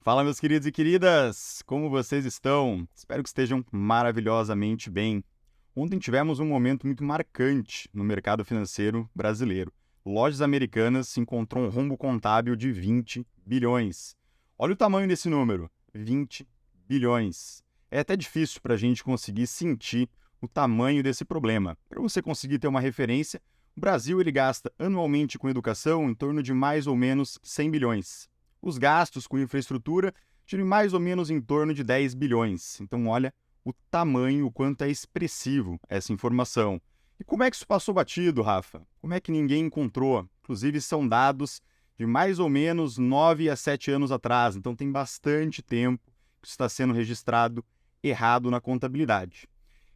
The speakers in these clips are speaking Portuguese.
Fala, meus queridos e queridas! Como vocês estão? Espero que estejam maravilhosamente bem. Ontem tivemos um momento muito marcante no mercado financeiro brasileiro. Lojas Americanas encontrou um rombo contábil de 20 bilhões. Olha o tamanho desse número, 20 bilhões. É até difícil para a gente conseguir sentir o tamanho desse problema. Para você conseguir ter uma referência, o Brasil ele gasta anualmente com educação em torno de mais ou menos 100 bilhões. Os gastos com infraestrutura giram mais ou menos em torno de 10 bilhões. Então, olha o tamanho, o quanto é expressivo essa informação. E como é que isso passou batido, Rafa? Como é que ninguém encontrou? Inclusive, são dados de mais ou menos 9 a 7 anos atrás. Então, tem bastante tempo que isso está sendo registrado errado na contabilidade.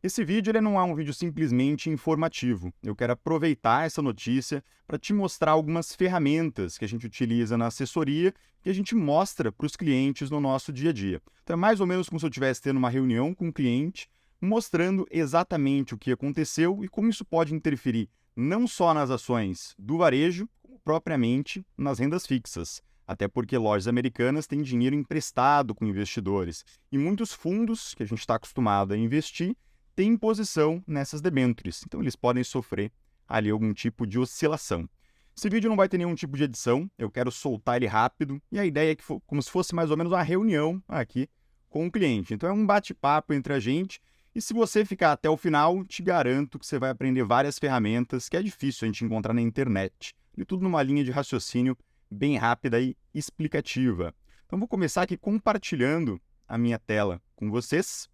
Esse vídeo ele não é um vídeo simplesmente informativo. Eu quero aproveitar essa notícia para te mostrar algumas ferramentas que a gente utiliza na assessoria que a gente mostra para os clientes no nosso dia a dia. Então é mais ou menos como se eu estivesse tendo uma reunião com um cliente, mostrando exatamente o que aconteceu e como isso pode interferir não só nas ações do varejo, como propriamente nas rendas fixas. Até porque lojas americanas têm dinheiro emprestado com investidores e muitos fundos que a gente está acostumado a investir têm posição nessas debêntures, então eles podem sofrer ali algum tipo de oscilação. Esse vídeo não vai ter nenhum tipo de edição, eu quero soltar ele rápido, e a ideia é que como se fosse mais ou menos uma reunião aqui com o cliente. Então é um bate-papo entre a gente, e se você ficar até o final, te garanto que você vai aprender várias ferramentas que é difícil a gente encontrar na internet. E tudo numa linha de raciocínio bem rápida e explicativa. Então vou começar aqui compartilhando a minha tela com vocês.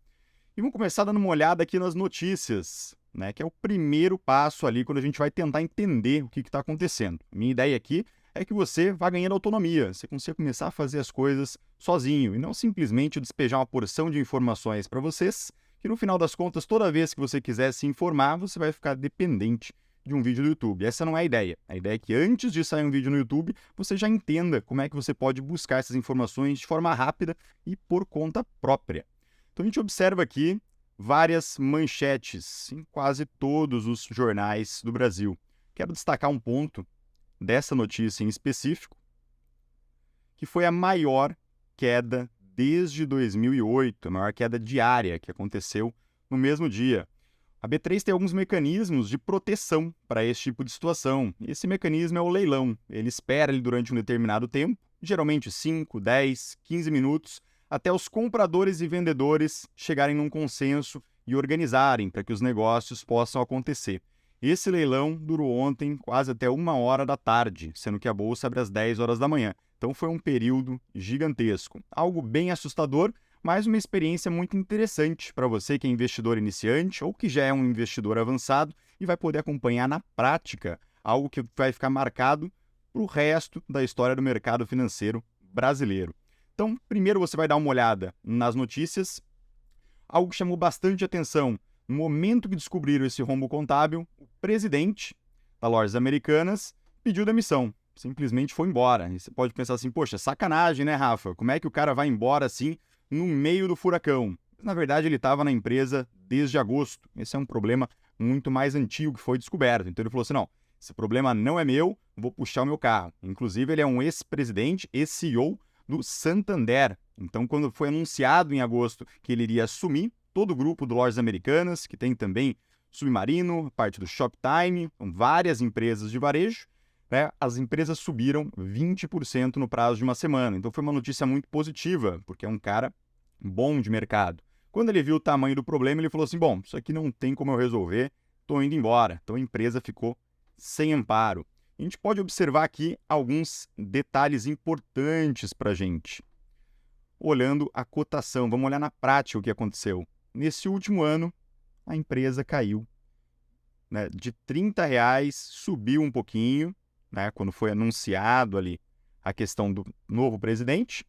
E vamos começar dando uma olhada aqui nas notícias, né, que é o primeiro passo ali quando a gente vai tentar entender o que está acontecendo. Minha ideia aqui é que você vá ganhando autonomia, você consiga começar a fazer as coisas sozinho e não simplesmente despejar uma porção de informações para vocês, que no final das contas, toda vez que você quiser se informar, você vai ficar dependente de um vídeo do YouTube. Essa não é a ideia. A ideia é que antes de sair um vídeo no YouTube, você já entenda como é que você pode buscar essas informações de forma rápida e por conta própria. Então a gente observa aqui várias manchetes em quase todos os jornais do Brasil. Quero destacar um ponto dessa notícia em específico, que foi a maior queda desde 2008, a maior queda diária que aconteceu no mesmo dia. A B3 tem alguns mecanismos de proteção para esse tipo de situação. Esse mecanismo é o leilão. Ele espera ali durante um determinado tempo, geralmente 5, 10, 15 minutos, até os compradores e vendedores chegarem num consenso e organizarem para que os negócios possam acontecer. Esse leilão durou ontem quase até 1 hora da tarde, sendo que a bolsa abre às 10 horas da manhã. Então foi um período gigantesco. Algo bem assustador, mas uma experiência muito interessante para você que é investidor iniciante ou que já é um investidor avançado e vai poder acompanhar na prática algo que vai ficar marcado para o resto da história do mercado financeiro brasileiro. Então, primeiro você vai dar uma olhada nas notícias. Algo que chamou bastante atenção, no momento que descobriram esse rombo contábil, o presidente da Lojas Americanas pediu demissão, simplesmente foi embora. E você pode pensar assim, poxa, sacanagem, né, Rafa? Como é que o cara vai embora assim, no meio do furacão? Na verdade, ele estava na empresa desde agosto. Esse é um problema muito mais antigo que foi descoberto. Então ele falou assim, não, esse problema não é meu, vou puxar o meu carro. Inclusive, ele é um ex-presidente, ex-CEO do Santander. Então, quando foi anunciado em agosto que ele iria assumir todo o grupo do Lojas Americanas, que tem também Submarino, parte do Shoptime, várias empresas de varejo, né, as empresas subiram 20% no prazo de uma semana. Então, foi uma notícia muito positiva, porque é um cara bom de mercado. Quando ele viu o tamanho do problema, ele falou assim, bom, isso aqui não tem como eu resolver, estou indo embora. Então, a empresa ficou sem amparo. A gente pode observar aqui alguns detalhes importantes para a gente. Olhando a cotação, vamos olhar na prática o que aconteceu. Nesse último ano, a empresa caiu, né, de R$ 30, subiu um pouquinho, né, quando foi anunciado ali a questão do novo presidente,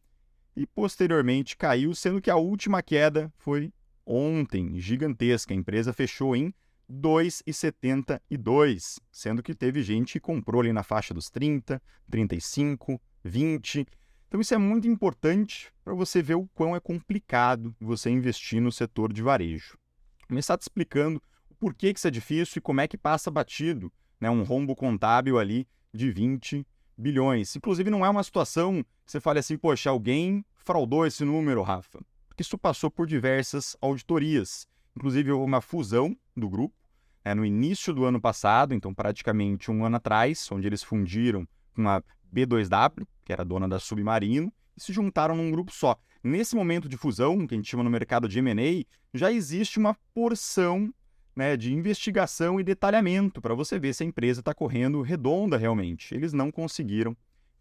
e posteriormente caiu, sendo que a última queda foi ontem, gigantesca. A empresa fechou em 2,72, sendo que teve gente que comprou ali na faixa dos 30, 35, 20. Então isso é muito importante para você ver o quão é complicado você investir no setor de varejo. Vou começar te explicando o porquê que isso é difícil e como é que passa batido, né, um rombo contábil ali de 20 bilhões. Inclusive não é uma situação que você fale assim, poxa, alguém fraudou esse número, Rafa? Porque isso passou por diversas auditorias. Inclusive, houve uma fusão do grupo no início do ano passado, então praticamente um ano atrás, onde eles fundiram com a B2W, que era dona da Submarino, e se juntaram num grupo só. Nesse momento de fusão, que a gente chama no mercado de M&A, já existe uma porção de investigação e detalhamento para você ver se a empresa está correndo redonda realmente. Eles não conseguiram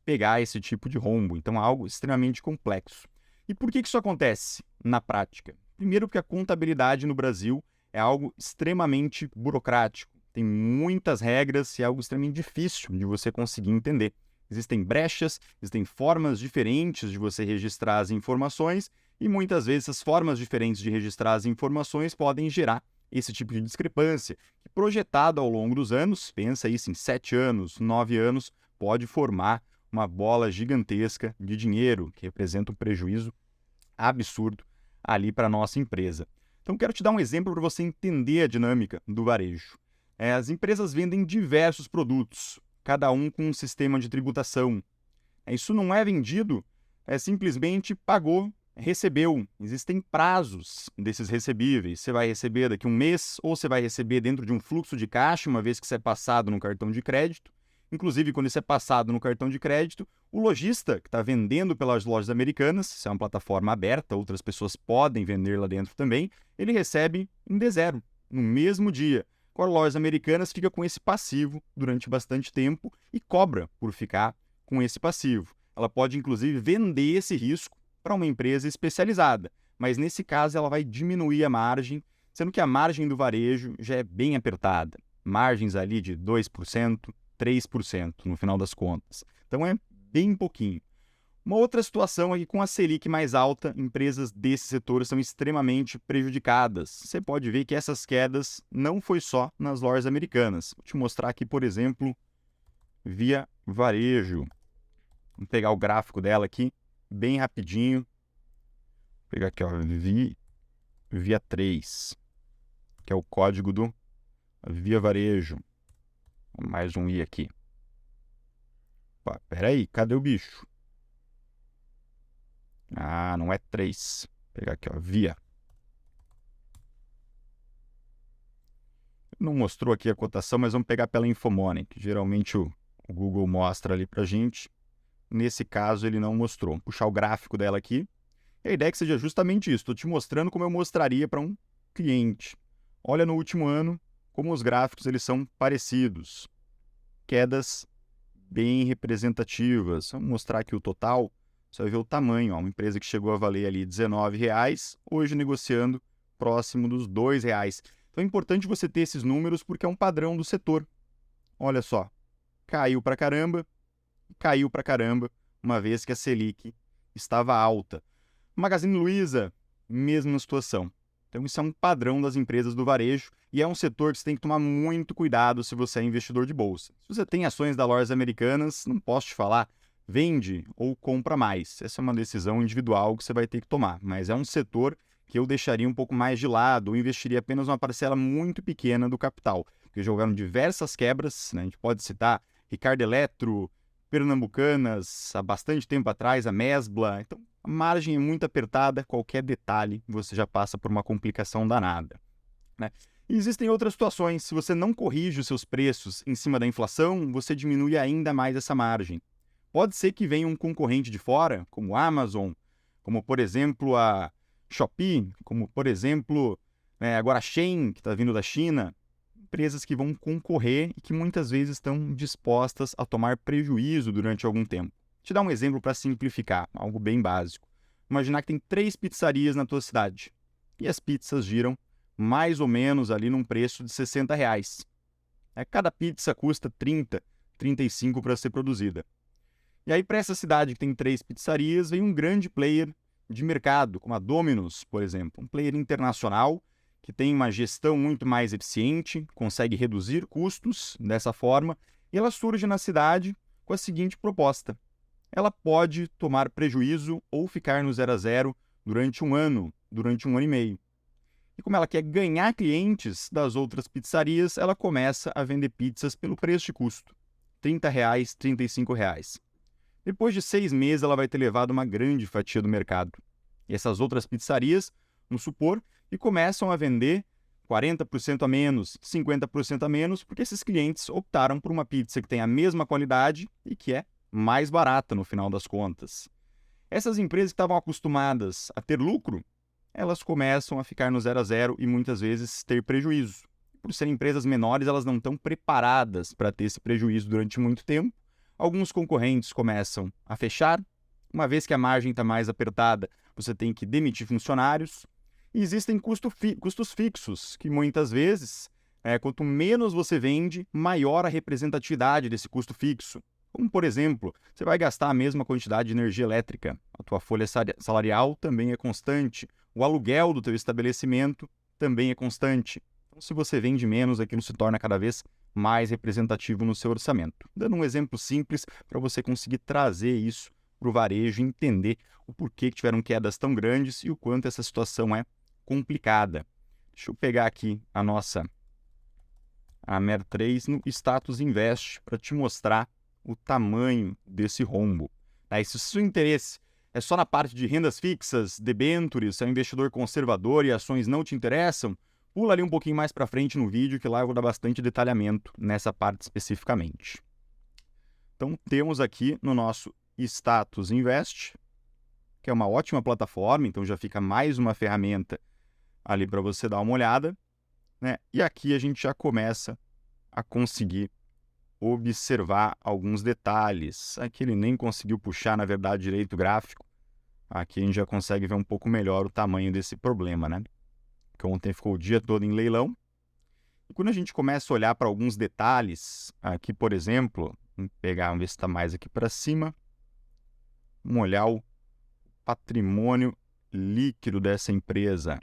pegar esse tipo de rombo, então é algo extremamente complexo. E por que isso acontece na prática? Primeiro, porque a contabilidade no Brasil é algo extremamente burocrático, tem muitas regras e é algo extremamente difícil de você conseguir entender. Existem brechas, existem formas diferentes de você registrar as informações e muitas vezes as formas diferentes de registrar as informações podem gerar esse tipo de discrepância, que projetado ao longo dos anos, pensa isso em 7 anos, 9 anos, pode formar uma bola gigantesca de dinheiro, que representa um prejuízo absurdo ali para a nossa empresa. Então, quero te dar um exemplo para você entender a dinâmica do varejo. As empresas vendem diversos produtos, cada um com um sistema de tributação. Isso não é vendido, simplesmente pagou, recebeu. Existem prazos desses recebíveis. Você vai receber daqui a um mês, ou você vai receber dentro de um fluxo de caixa, uma vez que isso é passado no cartão de crédito. Inclusive, quando isso é passado no cartão de crédito, o lojista que está vendendo pelas lojas americanas, se é uma plataforma aberta, outras pessoas podem vender lá dentro também, ele recebe em D0, no mesmo dia. Agora, lojas americanas fica com esse passivo durante bastante tempo e cobra por ficar com esse passivo. Ela pode, inclusive, vender esse risco para uma empresa especializada, mas nesse caso ela vai diminuir a margem, sendo que a margem do varejo já é bem apertada. Margens ali de 2%, 3% no final das contas. Então é bem pouquinho. Uma outra situação é que com a Selic mais alta, empresas desse setor são extremamente prejudicadas. Você pode ver que essas quedas não foi só nas lojas americanas. Vou te mostrar aqui, por exemplo, Via Varejo. Vamos pegar o gráfico dela aqui, bem rapidinho. Vou pegar aqui, ó, Via 3, que é o código do Via Varejo. Mais um I aqui. Opa, peraí, cadê o bicho? Ah, não é 3. Vou pegar aqui, ó, Via. Não mostrou aqui a cotação, mas vamos pegar pela Infomoney, que geralmente o Google mostra ali pra gente. Nesse caso, ele não mostrou. Vou puxar o gráfico dela aqui. E a ideia é que seja justamente isso. Estou te mostrando como eu mostraria para um cliente. Olha no último ano como os gráficos eles são parecidos. Quedas bem representativas. Vamos mostrar aqui o total. Você vai ver o tamanho. Ó. Uma empresa que chegou a valer ali R$19, hoje negociando próximo dos R$2. Então é importante você ter esses números porque é um padrão do setor. Olha só, caiu pra caramba, uma vez que a Selic estava alta. Magazine Luiza, mesma situação. Então isso é um padrão das empresas do varejo e é um setor que você tem que tomar muito cuidado se você é investidor de bolsa. Se você tem ações da lojas americanas, não posso te falar, vende ou compra mais. Essa é uma decisão individual que você vai ter que tomar, mas é um setor que eu deixaria um pouco mais de lado ou investiria apenas uma parcela muito pequena do capital, porque já houveram diversas quebras, né? A gente pode citar Ricardo Eletro, Pernambucanas, há bastante tempo atrás, a Mesbla. Então, a margem é muito apertada, qualquer detalhe você já passa por uma complicação danada, né? E existem outras situações, se você não corrige os seus preços em cima da inflação, você diminui ainda mais essa margem. Pode ser que venha um concorrente de fora, como a Amazon, como por exemplo a Shopee, como por exemplo agora a Shein, que está vindo da China, empresas que vão concorrer e que muitas vezes estão dispostas a tomar prejuízo durante algum tempo. Vou te dar um exemplo para simplificar, algo bem básico. Imaginar que tem 3 pizzarias na tua cidade e as pizzas giram mais ou menos ali num preço de R$60. Cada pizza custa 30, 35 para ser produzida. E aí para essa cidade que tem 3 pizzarias, vem um grande player de mercado, como a Domino's, por exemplo, um player internacional que tem uma gestão muito mais eficiente, consegue reduzir custos dessa forma, e ela surge na cidade com a seguinte proposta. Ela pode tomar prejuízo ou ficar no 0 a 0 durante um ano e meio. E como ela quer ganhar clientes das outras pizzarias, ela começa a vender pizzas pelo preço de custo, R$30, R$35. Depois de 6 meses, ela vai ter levado uma grande fatia do mercado. E essas outras pizzarias, vamos supor, e começam a vender 40% a menos, 50% a menos, porque esses clientes optaram por uma pizza que tem a mesma qualidade e que é mais barata no final das contas. Essas empresas que estavam acostumadas a ter lucro, elas começam a ficar no 0 a 0 e muitas vezes ter prejuízo. Por serem empresas menores, elas não estão preparadas para ter esse prejuízo durante muito tempo. Alguns concorrentes começam a fechar. Uma vez que a margem está mais apertada, você tem que demitir funcionários. E existem custos fixos, que muitas vezes, quanto menos você vende, maior a representatividade desse custo fixo. Como, por exemplo, você vai gastar a mesma quantidade de energia elétrica. A tua folha salarial também é constante. O aluguel do teu estabelecimento também é constante. Então, se você vende menos, aquilo se torna cada vez mais representativo no seu orçamento. Dando um exemplo simples para você conseguir trazer isso para o varejo e entender o porquê que tiveram quedas tão grandes e o quanto essa situação é complicada. Deixa eu pegar aqui a MER3 no Status Invest para te mostrar o tamanho desse rombo. E se o seu interesse é só na parte de rendas fixas, debêntures, é um investidor conservador e ações não te interessam, pula ali um pouquinho mais para frente no vídeo que lá eu vou dar bastante detalhamento nessa parte especificamente. Então temos aqui no nosso Status Invest, que é uma ótima plataforma, então já fica mais uma ferramenta ali para você dar uma olhada, né? E aqui a gente já começa a conseguir observar alguns detalhes. Aqui ele nem conseguiu puxar, na verdade, direito o gráfico. Aqui a gente já consegue ver um pouco melhor o tamanho desse problema, né? Porque ontem ficou o dia todo em leilão. E quando a gente começa a olhar para alguns detalhes, aqui, por exemplo, vamos ver se está mais aqui para cima. Vamos olhar o patrimônio líquido dessa empresa.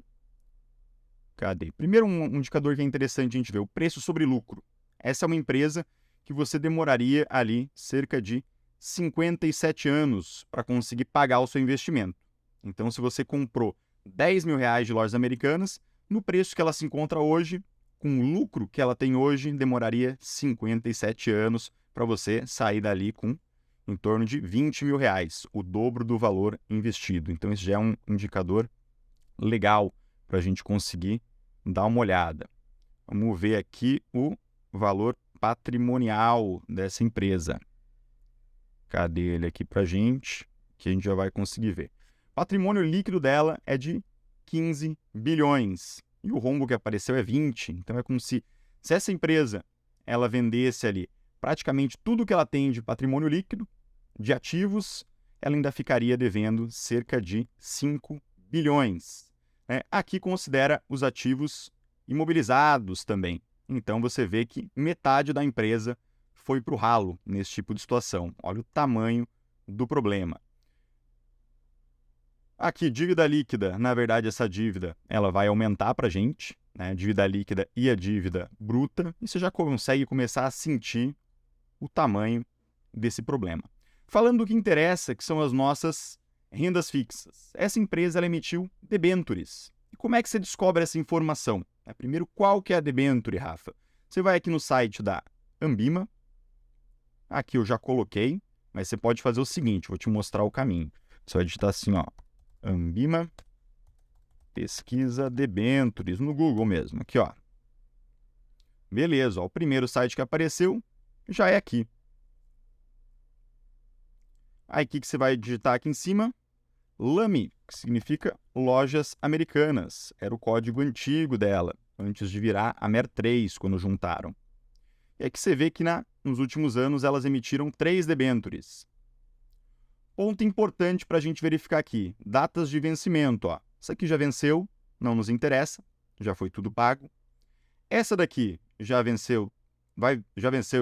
Cadê? Primeiro, um indicador que é interessante a gente ver, o preço sobre lucro. Essa é uma empresa que você demoraria ali cerca de 57 anos para conseguir pagar o seu investimento. Então, se você comprou R$10.000 de lojas americanas, no preço que ela se encontra hoje, com o lucro que ela tem hoje, demoraria 57 anos para você sair dali com em torno de R$20.000, o dobro do valor investido. Então, isso já é um indicador legal para a gente conseguir dar uma olhada. Vamos ver aqui o valor patrimonial dessa empresa. Cadê ele aqui para a gente? Que a gente já vai conseguir ver. O patrimônio líquido dela é de 15 bilhões. E o rombo que apareceu é 20. Então é como se essa empresa ela vendesse ali praticamente tudo que ela tem de patrimônio líquido, de ativos, ela ainda ficaria devendo cerca de 5 bilhões. Aqui considera os ativos imobilizados também. Então você vê que metade da empresa foi para o ralo nesse tipo de situação. Olha o tamanho do problema. Aqui, dívida líquida. Na verdade, essa dívida ela vai aumentar para a gente, né? Dívida líquida e a dívida bruta. E você já consegue começar a sentir o tamanho desse problema. Falando do que interessa, que são as nossas rendas fixas. Essa empresa ela emitiu debêntures. E como é que você descobre essa informação? Primeiro, qual que é a debênture, Rafa? Você vai aqui no site da Ambima. Aqui eu já coloquei, mas você pode fazer o seguinte, vou te mostrar o caminho. Você vai digitar assim, ó, Ambima, pesquisa debêntures, no Google mesmo, aqui, ó. Beleza, ó, o primeiro site que apareceu já é aqui. Aí, o que você vai digitar aqui em cima? LAMI, que significa Lojas Americanas. Era o código antigo dela, antes de virar a MER3, quando juntaram. E aqui você vê que nos últimos anos elas emitiram 3 debêntures. Ponto importante para a gente verificar aqui, datas de vencimento. Ó. Essa aqui já venceu, não nos interessa, já foi tudo pago. Essa daqui já venceu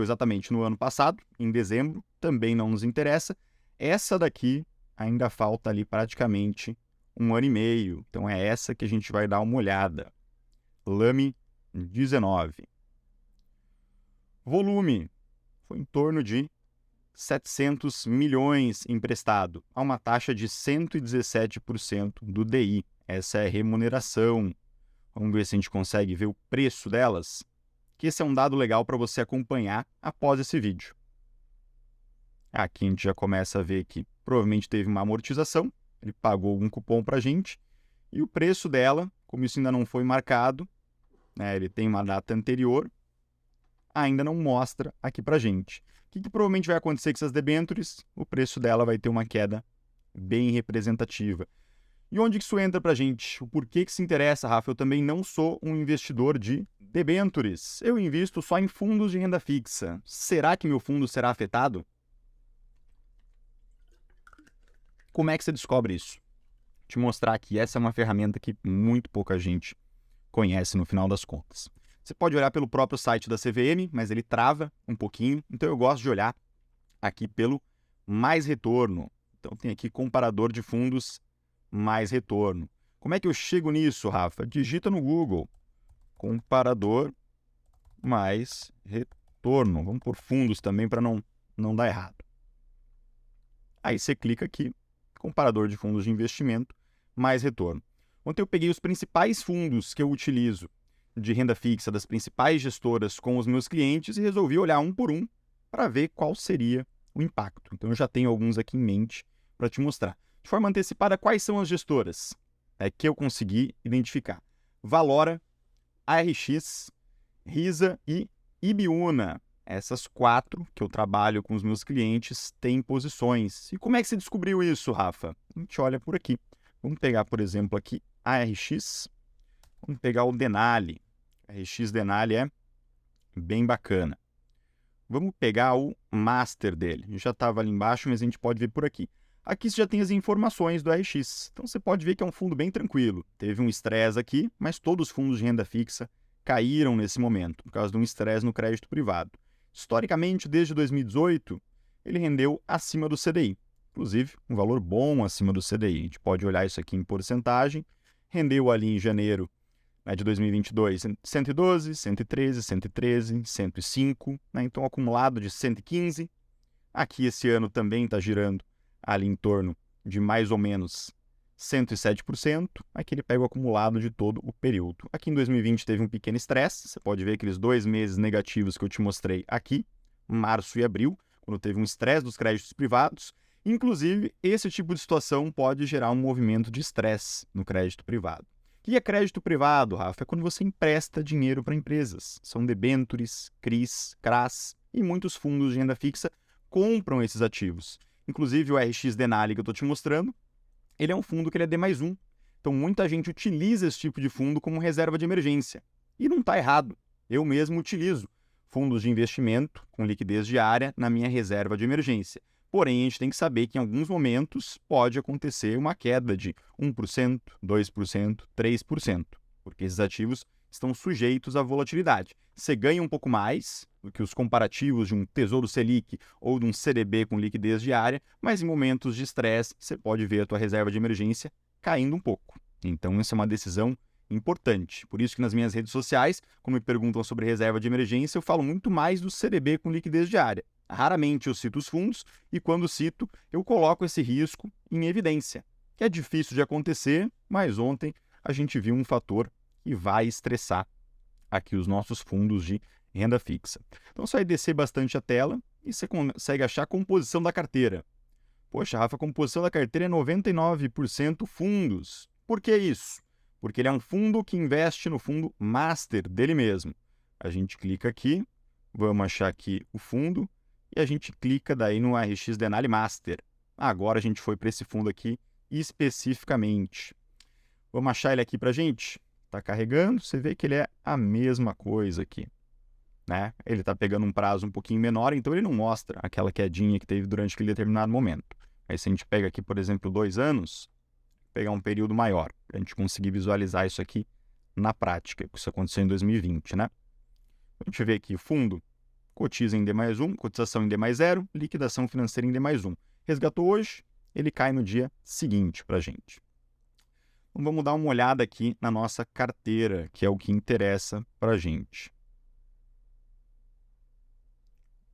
exatamente no ano passado, em dezembro, também não nos interessa. Essa daqui ainda falta ali praticamente 1 ano e meio. Então é essa que a gente vai dar uma olhada. LAMI 19. Volume foi em torno de 700 milhões emprestado, a uma taxa de 117% do DI. Essa é a remuneração. Vamos ver se a gente consegue ver o preço delas, que esse é um dado legal para você acompanhar após esse vídeo. Aqui a gente já começa a ver que provavelmente teve uma amortização, ele pagou algum cupom para a gente, e o preço dela, como isso ainda não foi marcado, né, ele tem uma data anterior, ainda não mostra aqui para a gente. O que provavelmente vai acontecer com essas debêntures? O preço dela vai ter uma queda bem representativa. E onde que isso entra para a gente? O porquê que se interessa, Rafa? Eu também não sou um investidor de debêntures. Eu invisto só em fundos de renda fixa. Será que meu fundo será afetado? Como é que você descobre isso? Vou te mostrar aqui. Essa é uma ferramenta que muito pouca gente conhece no final das contas. Você pode olhar pelo próprio site da CVM, mas ele trava um pouquinho. Então eu gosto de olhar aqui pelo mais retorno. Então tem aqui comparador de fundos mais retorno. Como é que eu chego nisso, Rafa? Digita no Google, comparador mais retorno. Vamos por fundos também para não dar errado. Aí você clica aqui, comparador de fundos de investimento mais retorno. Ontem eu peguei os principais fundos que eu utilizo de renda fixa das principais gestoras com os meus clientes e resolvi olhar um por um para ver qual seria o impacto. Então eu já tenho alguns aqui em mente para te mostrar. De forma antecipada, quais são as gestoras que eu consegui identificar? Valora, ARX, Risa e Ibiúna. Essas 4 que eu trabalho com os meus clientes têm posições. E como é que você descobriu isso, Rafa? A gente olha por aqui. Vamos pegar, por exemplo, aqui ARX. Vamos pegar o Denali. ARX Denali é bem bacana. Vamos pegar o master dele. Já estava ali embaixo, mas a gente pode ver por aqui. Aqui você já tem as informações do ARX. Então você pode ver que é um fundo bem tranquilo. Teve um estresse aqui, mas todos os fundos de renda fixa caíram nesse momento, por causa de um estresse no crédito privado. Historicamente, desde 2018, ele rendeu acima do CDI. Inclusive, um valor bom acima do CDI. A gente pode olhar isso aqui em porcentagem. Rendeu ali em janeiro de 2022, 112, 113, 113, 105. Então, acumulado de 115. Aqui esse ano também está girando ali em torno de mais ou menos 107%. Aqui ele pega o acumulado de todo o período. Aqui em 2020 teve um pequeno estresse. Você pode ver aqueles 2 meses negativos que eu te mostrei aqui, março e abril, quando teve um estresse dos créditos privados. Inclusive, esse tipo de situação pode gerar um movimento de estresse no crédito privado. O que é crédito privado, Rafa? É quando você empresta dinheiro para empresas. São debêntures, CRIs, CRAs e muitos fundos de renda fixa compram esses ativos. Inclusive o RX Denali que eu estou te mostrando, ele é um fundo que ele é D+1. Então muita gente utiliza esse tipo de fundo como reserva de emergência. E não está errado. Eu mesmo utilizo fundos de investimento com liquidez diária na minha reserva de emergência. Porém, a gente tem que saber que em alguns momentos pode acontecer uma queda de 1%, 2%, 3%, porque esses ativos estão sujeitos à volatilidade. Você ganha um pouco mais do que os comparativos de um Tesouro Selic ou de um CDB com liquidez diária, mas em momentos de estresse você pode ver a tua reserva de emergência caindo um pouco. Então, essa é uma decisão importante. Por isso que nas minhas redes sociais, quando me perguntam sobre reserva de emergência, eu falo muito mais do CDB com liquidez diária. Raramente eu cito os fundos e quando cito, eu coloco esse risco em evidência, que é difícil de acontecer, mas ontem a gente viu um fator que vai estressar aqui os nossos fundos de renda fixa. Então você vai descer bastante a tela e você consegue achar a composição da carteira. Poxa, Rafa, a composição da carteira é 99% fundos. Por que isso? Porque ele é um fundo que investe no fundo master dele mesmo. A gente clica aqui, vamos achar aqui o fundo, e a gente clica daí no ARX Denali Master. Agora a gente foi para esse fundo aqui especificamente. Vamos achar ele aqui para a gente? Está carregando, você vê que ele é a mesma coisa aqui. Né? Ele está pegando um prazo um pouquinho menor, então ele não mostra aquela quedinha que teve durante aquele determinado momento. Aí se a gente pega aqui, por exemplo, 2 anos, pegar um período maior, para a gente conseguir visualizar isso aqui na prática, que isso aconteceu em 2020, né? A gente vê aqui o fundo cotiza em D+1, cotização em D+0, liquidação financeira em D+1. Resgatou hoje, ele cai no dia seguinte para a gente. Então, vamos dar uma olhada aqui na nossa carteira, que é o que interessa para a gente.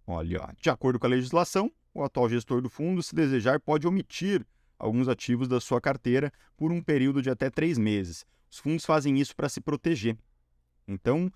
Olha, ó, de acordo com a legislação, o atual gestor do fundo, se desejar, pode omitir alguns ativos da sua carteira por um período de até 3 meses. Os fundos fazem isso para se proteger. Então,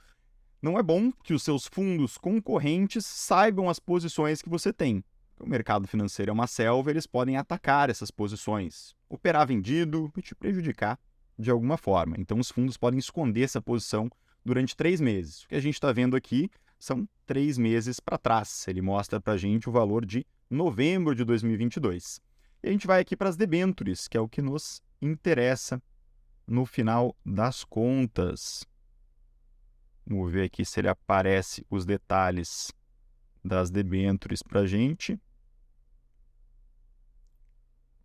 não é bom que os seus fundos concorrentes saibam as posições que você tem. O mercado financeiro é uma selva, eles podem atacar essas posições, operar vendido e te prejudicar de alguma forma. Então, os fundos podem esconder essa posição durante 3 meses. O que a gente está vendo aqui são 3 meses para trás. Ele mostra para a gente o valor de novembro de 2022. E a gente vai aqui para as debêntures, que é o que nos interessa no final das contas. Vamos ver aqui se ele aparece os detalhes das debêntures para a gente.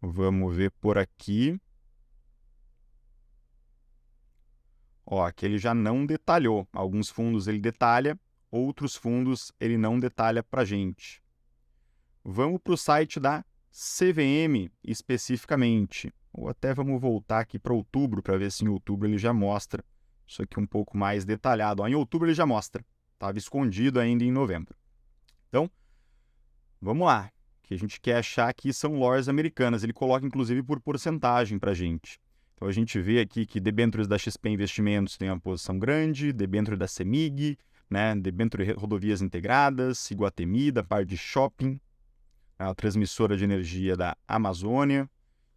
Vamos ver por aqui. Aqui ele já não detalhou. Alguns fundos ele detalha, outros fundos ele não detalha para a gente. Vamos para o site da CVM especificamente. Ou até vamos voltar aqui para outubro para ver se em outubro ele já mostra isso aqui um pouco mais detalhado. Em outubro ele já mostra. Estava escondido ainda em novembro. Então, vamos lá. O que a gente quer achar aqui são lojas americanas. Ele coloca, inclusive, por porcentagem para a gente. Então, a gente vê aqui que debêntures da XP Investimentos tem uma posição grande, debênture da CEMIG, debênture Rodovias Integradas, Iguatemi, da parte de shopping, a transmissora de energia da Amazônia.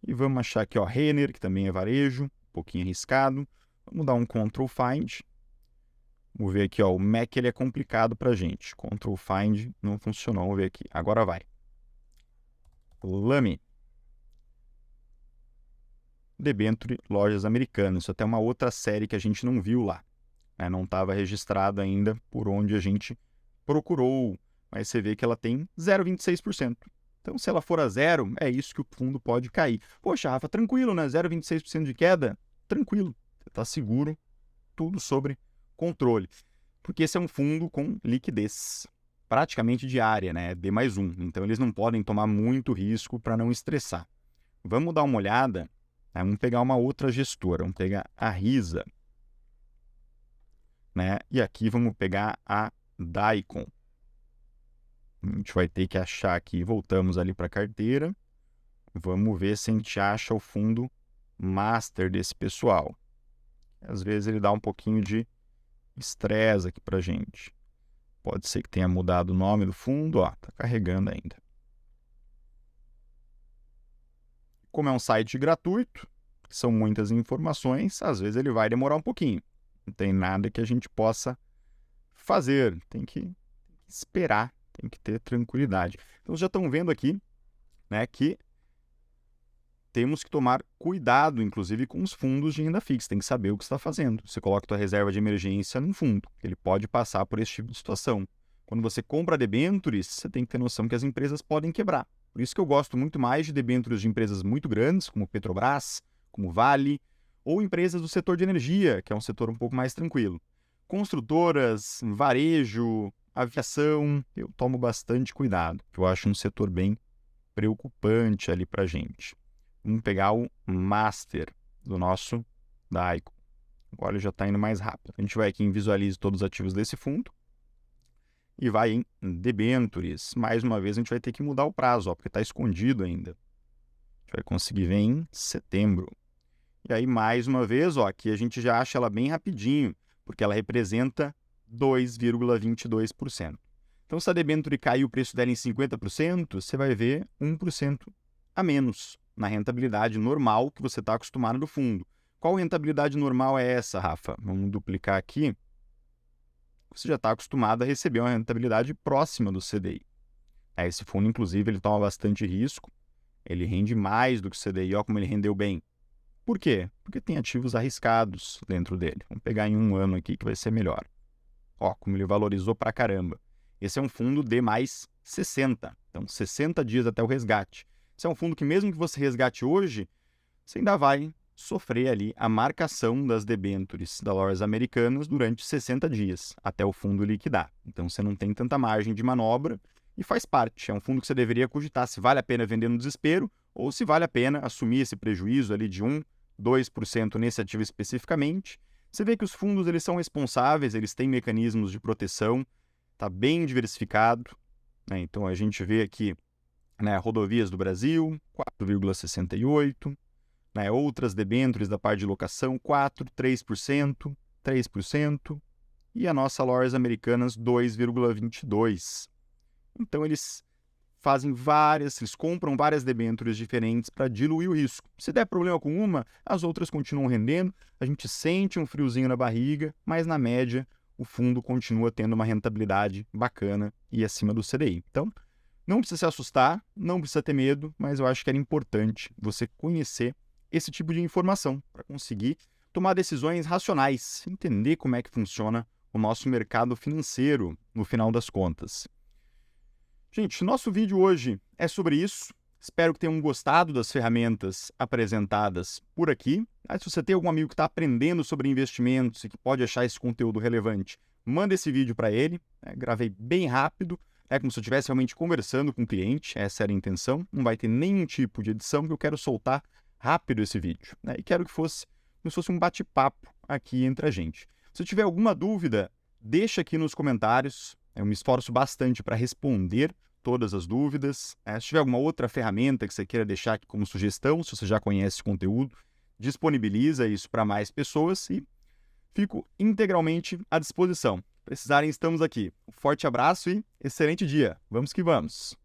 E vamos achar aqui, Renner, que também é varejo, um pouquinho arriscado. Vamos dar um Ctrl Find. Vamos ver aqui, o Mac ele é complicado para a gente. Ctrl Find não funcionou. Vamos ver aqui. Agora vai. Lame. Debênture Lojas Americanas. Isso até é uma outra série que a gente não viu lá. Não estava registrado ainda por onde a gente procurou. Mas você vê que ela tem 0,26%. Então, se ela for a zero, é isso que o fundo pode cair. Poxa, Rafa, tranquilo, né? 0,26% de queda? Tranquilo. Você está seguro. Tudo sobre controle. Porque esse é um fundo com liquidez praticamente diária, D+1. Então, eles não podem tomar muito risco para não estressar. Vamos dar uma olhada. Vamos pegar uma outra gestora. Vamos pegar a Risa. E aqui vamos pegar a Daikon. A gente vai ter que achar aqui. Voltamos ali para a carteira. Vamos ver se a gente acha o fundo master desse pessoal. Às vezes ele dá um pouquinho de estresse aqui para a gente. Pode ser que tenha mudado o nome do fundo. Está carregando ainda. Como é um site gratuito, são muitas informações, às vezes ele vai demorar um pouquinho. Não tem nada que a gente possa fazer. Tem que esperar, tem que ter tranquilidade. Então, já estão vendo aqui que temos que tomar cuidado, inclusive, com os fundos de renda fixa. Tem que saber o que está fazendo. Você coloca a sua reserva de emergência num fundo. Ele pode passar por esse tipo de situação. Quando você compra debêntures, você tem que ter noção que as empresas podem quebrar. Por isso que eu gosto muito mais de debêntures de empresas muito grandes, como Petrobras, como Vale, ou empresas do setor de energia, que é um setor um pouco mais tranquilo. Construtoras, varejo, aviação, eu tomo bastante cuidado. Eu acho um setor bem preocupante ali para a gente. Vamos pegar o Master do nosso Daikon. Agora ele já está indo mais rápido. A gente vai aqui em Visualize todos os ativos desse fundo. E vai em debêntures. Mais uma vez, a gente vai ter que mudar o prazo, porque está escondido ainda. A gente vai conseguir ver em setembro. E aí, mais uma vez, aqui a gente já acha ela bem rapidinho, porque ela representa 2,22%. Então, se a debênture cair o preço dela em 50%, você vai ver 1% a menos na rentabilidade normal que você está acostumado no fundo. Qual rentabilidade normal é essa, Rafa? Vamos duplicar aqui. Você já está acostumado a receber uma rentabilidade próxima do CDI. Esse fundo, inclusive, ele toma bastante risco. Ele rende mais do que o CDI. Olha como ele rendeu bem. Por quê? Porque tem ativos arriscados dentro dele. Vamos pegar em um ano aqui que vai ser melhor. Como ele valorizou pra caramba. Esse é um fundo de mais 60. Então, 60 dias até o resgate. Esse é um fundo que mesmo que você resgate hoje, você ainda vai sofrer ali a marcação das debêntures das lojas americanas durante 60 dias, até o fundo liquidar. Então, você não tem tanta margem de manobra e faz parte. É um fundo que você deveria cogitar se vale a pena vender no desespero ou se vale a pena assumir esse prejuízo ali de 2% nesse ativo especificamente. Você vê que os fundos eles são responsáveis, eles têm mecanismos de proteção, está bem diversificado. Então, a gente vê aqui Rodovias do Brasil, 4,68%. Outras debêntures da parte de locação, 4%, 3%, 3%. E a nossa Lojas Americanas, 2,22%. Então, eles eles compram várias debêntures diferentes para diluir o risco. Se der problema com uma, as outras continuam rendendo, a gente sente um friozinho na barriga, mas na média o fundo continua tendo uma rentabilidade bacana e acima do CDI. Então, não precisa se assustar, não precisa ter medo, mas eu acho que era importante você conhecer esse tipo de informação para conseguir tomar decisões racionais, entender como é que funciona o nosso mercado financeiro no final das contas. Gente, nosso vídeo hoje é sobre isso. Espero que tenham gostado das ferramentas apresentadas por aqui. Se você tem algum amigo que está aprendendo sobre investimentos e que pode achar esse conteúdo relevante, manda esse vídeo para ele. Gravei bem rápido, como se eu estivesse realmente conversando com o cliente. Essa era a intenção. Não vai ter nenhum tipo de edição, porque eu quero soltar rápido esse vídeo. E quero que fosse como se fosse um bate-papo aqui entre a gente. Se tiver alguma dúvida, deixa aqui nos comentários. Eu me esforço bastante para responder todas as dúvidas. Se tiver alguma outra ferramenta que você queira deixar aqui como sugestão, se você já conhece o conteúdo, disponibiliza isso para mais pessoas e fico integralmente à disposição. Precisarem, estamos aqui. Um forte abraço e excelente dia. Vamos que vamos!